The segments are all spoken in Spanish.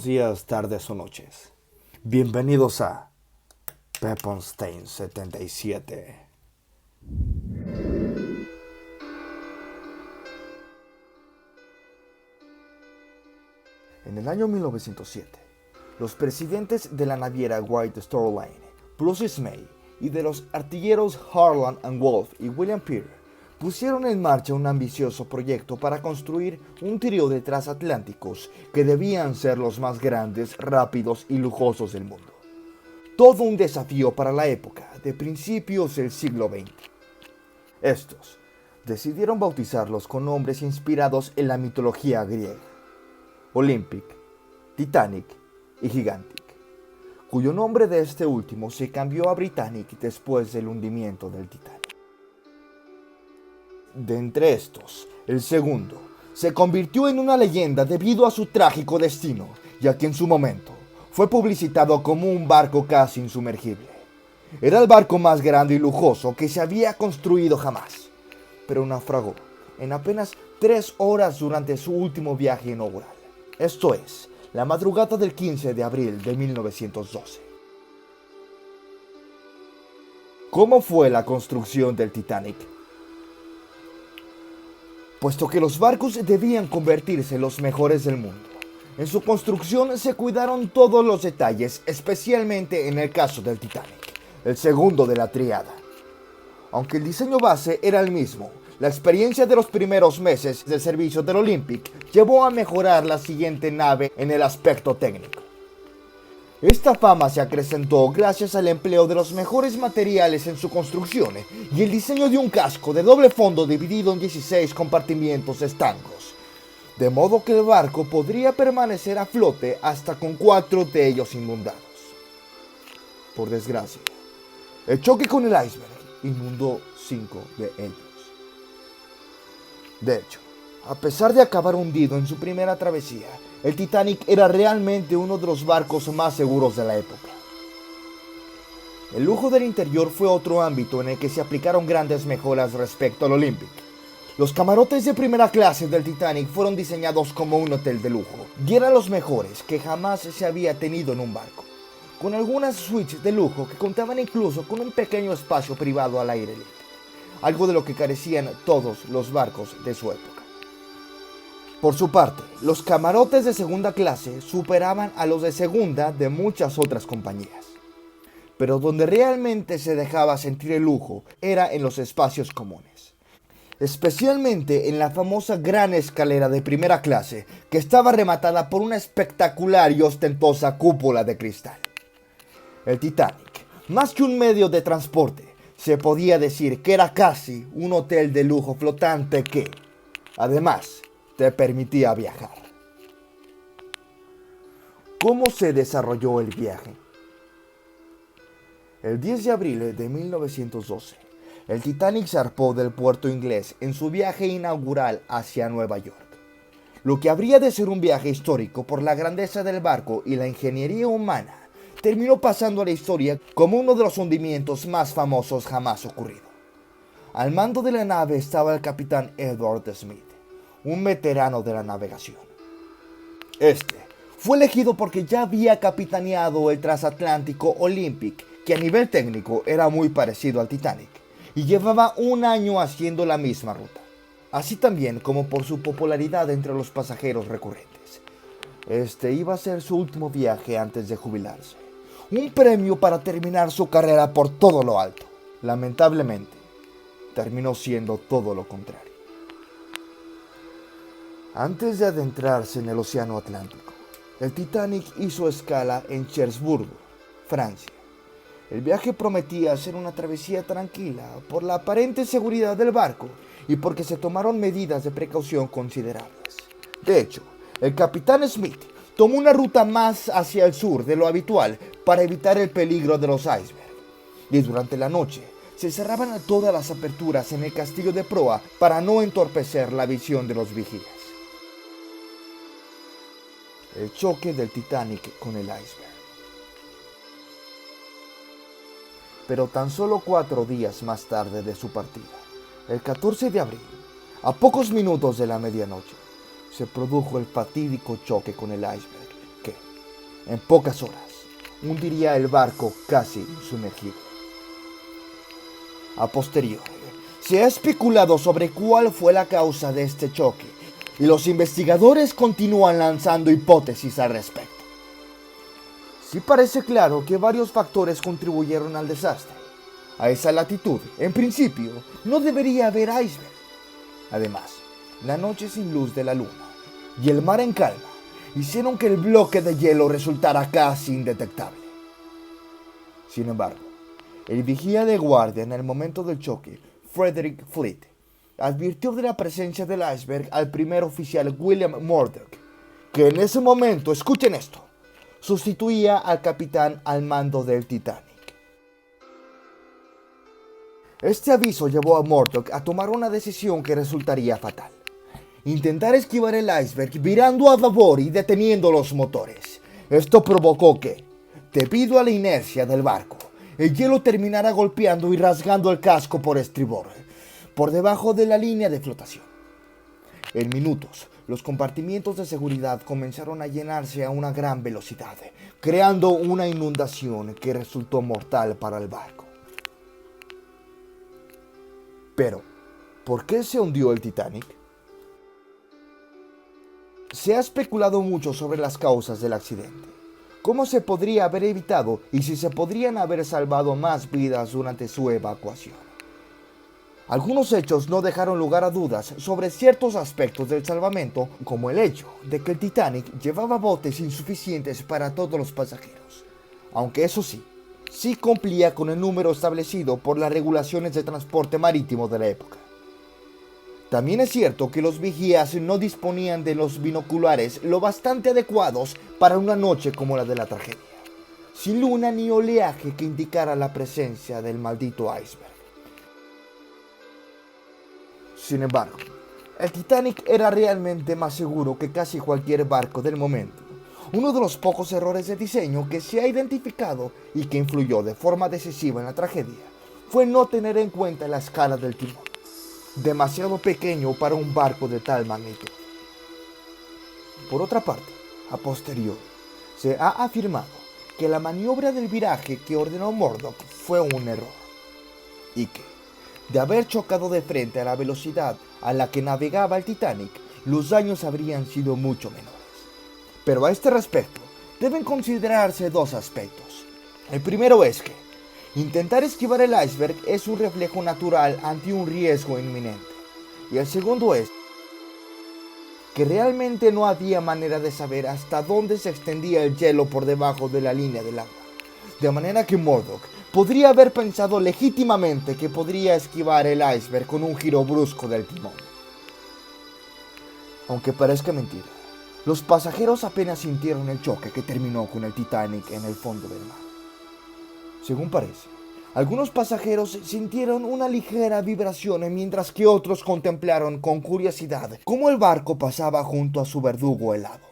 buenos días, tardes o noches. Bienvenidos a Peppenstein 77. En el año 1907, los presidentes de la naviera White Star Line, Bruce May, y de los artilleros Harland and Wolff y William Peary, pusieron en marcha un ambicioso proyecto para construir un trío de transatlánticos que debían ser los más grandes, rápidos y lujosos del mundo. Todo un desafío para la época de principios del siglo XX. Estos decidieron bautizarlos con nombres inspirados en la mitología griega: Olympic, Titanic y Gigantic, cuyo nombre de este último se cambió a Britannic después del hundimiento del Titanic. De entre estos, el segundo se convirtió en una leyenda debido a su trágico destino, ya que en su momento fue publicitado como un barco casi insumergible. Era el barco más grande y lujoso que se había construido jamás, pero naufragó en apenas 3 horas durante su último viaje inaugural. Esto es, la madrugada del 15 de abril de 1912. ¿Cómo fue la construcción del Titanic? Puesto que los barcos debían convertirse en los mejores del mundo, en su construcción se cuidaron todos los detalles, especialmente en el caso del Titanic, el segundo de la tríada. Aunque el diseño base era el mismo, la experiencia de los primeros meses del servicio del Olympic llevó a mejorar la siguiente nave en el aspecto técnico. Esta fama se acrecentó gracias al empleo de los mejores materiales en su construcción y el diseño de un casco de doble fondo dividido en 16 compartimientos estancos, de modo que el barco podría permanecer a flote hasta con 4 de ellos inundados. Por desgracia, el choque con el iceberg inundó 5 de ellos. De hecho, a pesar de acabar hundido en su primera travesía, el Titanic era realmente uno de los barcos más seguros de la época. El lujo del interior fue otro ámbito en el que se aplicaron grandes mejoras respecto al Olympic. Los camarotes de primera clase del Titanic fueron diseñados como un hotel de lujo, y eran los mejores que jamás se había tenido en un barco, con algunas suites de lujo que contaban incluso con un pequeño espacio privado al aire libre, algo de lo que carecían todos los barcos de su época. Por su parte, los camarotes de segunda clase superaban a los de segunda de muchas otras compañías. Pero donde realmente se dejaba sentir el lujo era en los espacios comunes. Especialmente en la famosa gran escalera de primera clase, que estaba rematada por una espectacular y ostentosa cúpula de cristal. El Titanic, más que un medio de transporte, se podía decir que era casi un hotel de lujo flotante que, además, te permitía viajar. ¿Cómo se desarrolló el viaje? El 10 de abril de 1912, el Titanic zarpó del puerto inglés en su viaje inaugural hacia Nueva York. Lo que habría de ser un viaje histórico por la grandeza del barco y la ingeniería humana, terminó pasando a la historia como uno de los hundimientos más famosos jamás ocurrido. Al mando de la nave estaba el capitán Edward Smith, un veterano de la navegación. Este fue elegido porque ya había capitaneado el transatlántico Olympic, que a nivel técnico era muy parecido al Titanic, y llevaba 1 año haciendo la misma ruta, así también como por su popularidad entre los pasajeros recurrentes. Este iba a ser su último viaje antes de jubilarse, un premio para terminar su carrera por todo lo alto. Lamentablemente, terminó siendo todo lo contrario. Antes de adentrarse en el Océano Atlántico, el Titanic hizo escala en Cherbourg, Francia. El viaje prometía ser una travesía tranquila por la aparente seguridad del barco y porque se tomaron medidas de precaución considerables. De hecho, el capitán Smith tomó una ruta más hacia el sur de lo habitual para evitar el peligro de los icebergs, y durante la noche se cerraban todas las aperturas en el castillo de proa para no entorpecer la visión de los vigías. El choque del Titanic con el iceberg. Pero tan solo 4 días más tarde de su partida, el 14 de abril, a pocos minutos de la medianoche, se produjo el fatídico choque con el iceberg que, En pocas horas, hundiría el barco casi sumergido. A posteriori, se ha especulado sobre cuál fue la causa de este choque y los investigadores continúan lanzando hipótesis al respecto. Sí parece claro que varios factores contribuyeron al desastre. A esa latitud, en principio, no debería haber iceberg. Además, la noche sin luz de la luna y el mar en calma hicieron que el bloque de hielo resultara casi indetectable. Sin embargo, el vigía de guardia en el momento del choque, Frederick Fleet, advirtió de la presencia del iceberg al primer oficial William Murdoch, que en ese momento, escuchen esto, sustituía al capitán al mando del Titanic. Este aviso llevó a Murdoch a tomar una decisión que resultaría fatal: intentar esquivar el iceberg virando a babor y deteniendo los motores. Esto provocó que, debido a la inercia del barco, el hielo terminara golpeando y rasgando el casco por estribor, por debajo de la línea de flotación. En minutos, los compartimientos de seguridad comenzaron a llenarse a una gran velocidad, creando una inundación que resultó mortal para el barco. Pero, ¿por qué se hundió el Titanic? Se ha especulado mucho sobre las causas del accidente, cómo se podría haber evitado y si se podrían haber salvado más vidas durante su evacuación. Algunos hechos no dejaron lugar a dudas sobre ciertos aspectos del salvamento, como el hecho de que el Titanic llevaba botes insuficientes para todos los pasajeros, aunque eso sí cumplía con el número establecido por las regulaciones de transporte marítimo de la época. También es cierto que los vigías no disponían de los binoculares lo bastante adecuados para una noche como la de la tragedia, sin luna ni oleaje que indicara la presencia del maldito iceberg. Sin embargo, el Titanic era realmente más seguro que casi cualquier barco del momento. Uno de los pocos errores de diseño que se ha identificado y que influyó de forma decisiva en la tragedia fue no tener en cuenta la escala del timón, demasiado pequeño para un barco de tal magnitud. Por otra parte, a posteriori, se ha afirmado que la maniobra del viraje que ordenó Murdoch fue un error y que, de haber chocado de frente a la velocidad a la que navegaba el Titanic, los daños habrían sido mucho menores. Pero a este respecto, deben considerarse dos aspectos. El primero es que intentar esquivar el iceberg es un reflejo natural ante un riesgo inminente. Y el segundo es que realmente no había manera de saber hasta dónde se extendía el hielo por debajo de la línea del agua. De manera que Murdoch podría haber pensado legítimamente que podría esquivar el iceberg con un giro brusco del timón. Aunque parezca mentira, los pasajeros apenas sintieron el choque que terminó con el Titanic en el fondo del mar. Según parece, algunos pasajeros sintieron una ligera vibración mientras que otros contemplaron con curiosidad cómo el barco pasaba junto a su verdugo helado,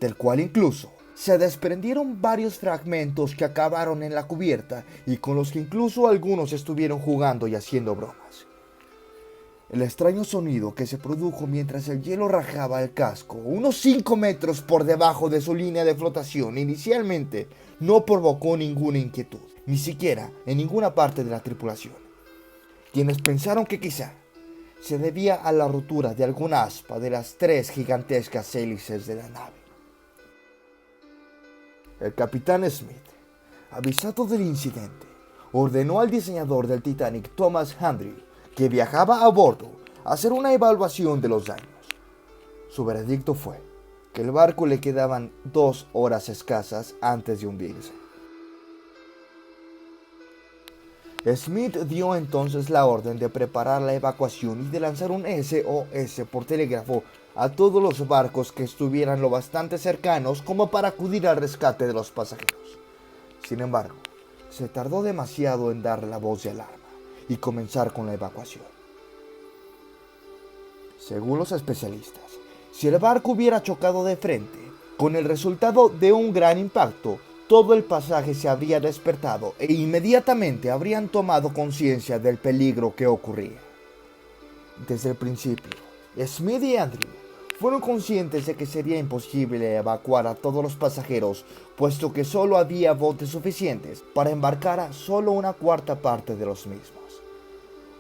del cual incluso se desprendieron varios fragmentos que acabaron en la cubierta y con los que incluso algunos estuvieron jugando y haciendo bromas. El extraño sonido que se produjo mientras el hielo rajaba el casco, unos 5 metros por debajo de su línea de flotación, inicialmente no provocó ninguna inquietud, ni siquiera en ninguna parte de la tripulación, quienes pensaron que quizá se debía a la rotura de alguna aspa de las 3 gigantescas hélices de la nave. El capitán Smith, avisado del incidente, ordenó al diseñador del Titanic, Thomas Hendry, que viajaba a bordo, a hacer una evaluación de los daños. Su veredicto fue que el barco le quedaban 2 horas escasas antes de hundirse. Smith dio entonces la orden de preparar la evacuación y de lanzar un SOS por telégrafo a todos los barcos que estuvieran lo bastante cercanos como para acudir al rescate de los pasajeros. Sin embargo, se tardó demasiado en dar la voz de alarma y comenzar con la evacuación. Según los especialistas, si el barco hubiera chocado de frente, con el resultado de un gran impacto, todo el pasaje se habría despertado e inmediatamente habrían tomado conciencia del peligro que ocurría. Desde el principio, Smith y Andrew Fueron conscientes de que sería imposible evacuar a todos los pasajeros, puesto que solo había botes suficientes para embarcar a solo una cuarta parte de los mismos.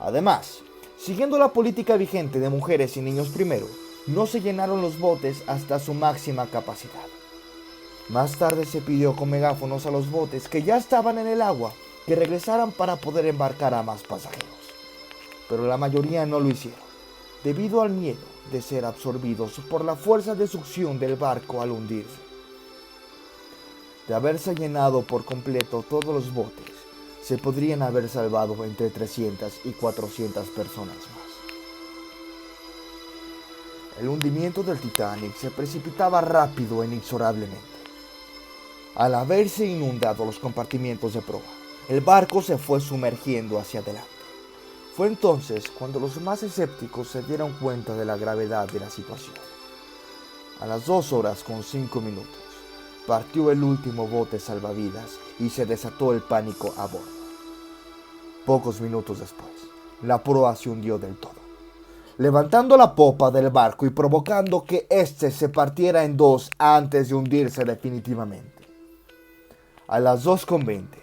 Además, siguiendo la política vigente de mujeres y niños primero, no se llenaron los botes hasta su máxima capacidad. Más tarde se pidió con megáfonos a los botes que ya estaban en el agua que regresaran para poder embarcar a más pasajeros. Pero la mayoría no lo hicieron, debido al miedo de ser absorbidos por la fuerza de succión del barco al hundirse. De haberse llenado por completo todos los botes, se podrían haber salvado entre 300 y 400 personas más. El hundimiento del Titanic se precipitaba rápido e inexorablemente. Al haberse inundado los compartimientos de proa, el barco se fue sumergiendo hacia adelante. Fue entonces cuando los más escépticos se dieron cuenta de la gravedad de la situación. A las 2:05 partió el último bote salvavidas y se desató el pánico a bordo. Pocos minutos después, la proa se hundió del todo, levantando la popa del barco y provocando que éste se partiera en dos antes de hundirse definitivamente. A las 2:20,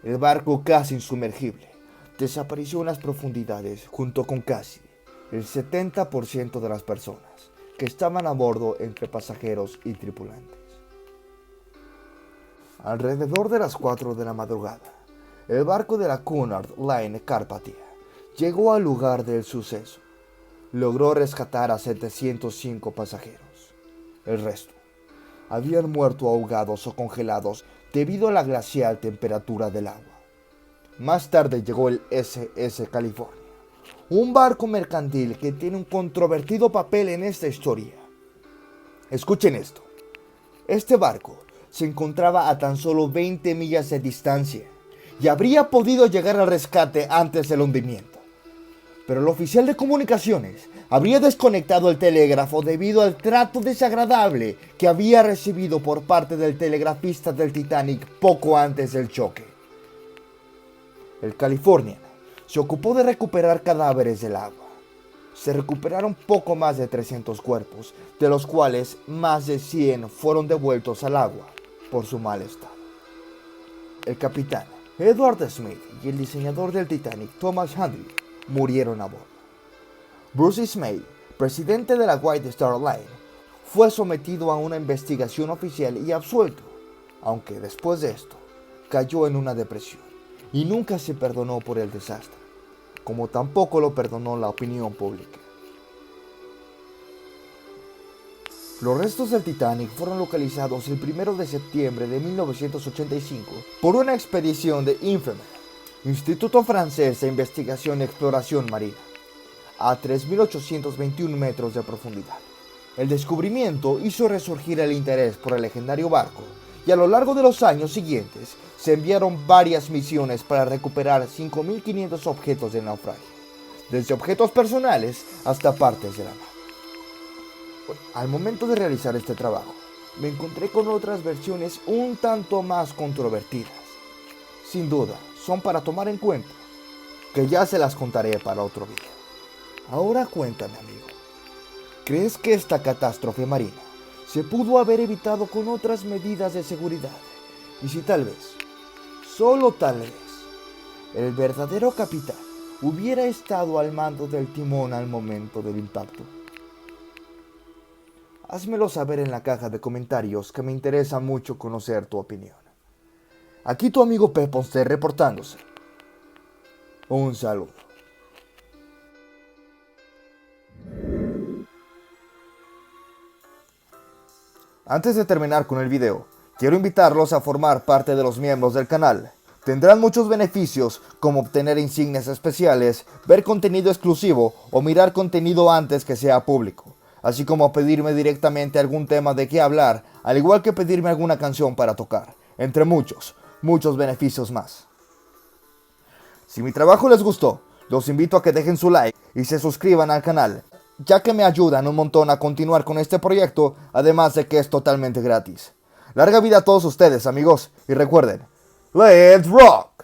el barco casi insumergible desapareció en las profundidades junto con casi el 70% de las personas que estaban a bordo entre pasajeros y tripulantes. Alrededor de las 4 de la madrugada, el barco de la Cunard Line Carpathia llegó al lugar del suceso. Logró rescatar a 705 pasajeros. El resto habían muerto ahogados o congelados debido a la glacial temperatura del agua. Más tarde llegó el SS California, un barco mercantil que tiene un controvertido papel en esta historia. Escuchen esto. Este barco se encontraba a tan solo 20 millas de distancia y habría podido llegar al rescate antes del hundimiento. Pero el oficial de comunicaciones habría desconectado el telégrafo debido al trato desagradable que había recibido por parte del telegrafista del Titanic poco antes del choque. El Californian se ocupó de recuperar cadáveres del agua. Se recuperaron poco más de 300 cuerpos, de los cuales más de 100 fueron devueltos al agua por su mal estado. El capitán Edward Smith y el diseñador del Titanic, Thomas Handley, murieron a bordo. Bruce Ismay, presidente de la White Star Line, fue sometido a una investigación oficial y absuelto, aunque después de esto cayó en una depresión y nunca se perdonó por el desastre, como tampoco lo perdonó la opinión pública. Los restos del Titanic fueron localizados el 1 de septiembre de 1985 por una expedición de INFEMER, Instituto Francés de Investigación y Exploración Marina, a 3.821 metros de profundidad. El descubrimiento hizo resurgir el interés por el legendario barco y a lo largo de los años siguientes se enviaron varias misiones para recuperar 5.500 objetos de naufragio, desde objetos personales hasta partes de la nave. Al momento de realizar este trabajo, me encontré con otras versiones un tanto más controvertidas. Sin duda, son para tomar en cuenta, que ya se las contaré para otro video. Ahora cuéntame, amigo, ¿crees que esta catástrofe marina se pudo haber evitado con otras medidas de seguridad? Y si tal vez, solo tal vez, el verdadero capitán hubiera estado al mando del timón al momento del impacto. Házmelo saber en la caja de comentarios, que me interesa mucho conocer tu opinión. Aquí tu amigo Peponster reportándose. Un saludo. Antes de terminar con el video, quiero invitarlos a formar parte de los miembros del canal. Tendrán muchos beneficios como obtener insignias especiales, ver contenido exclusivo o mirar contenido antes que sea público, así como pedirme directamente algún tema de qué hablar, al igual que pedirme alguna canción para tocar, entre muchos beneficios más. Si mi trabajo les gustó, los invito a que dejen su like y se suscriban al canal, ya que me ayudan un montón a continuar con este proyecto, además de que es totalmente gratis. Larga vida a todos ustedes, amigos, y recuerden, ¡Let's rock!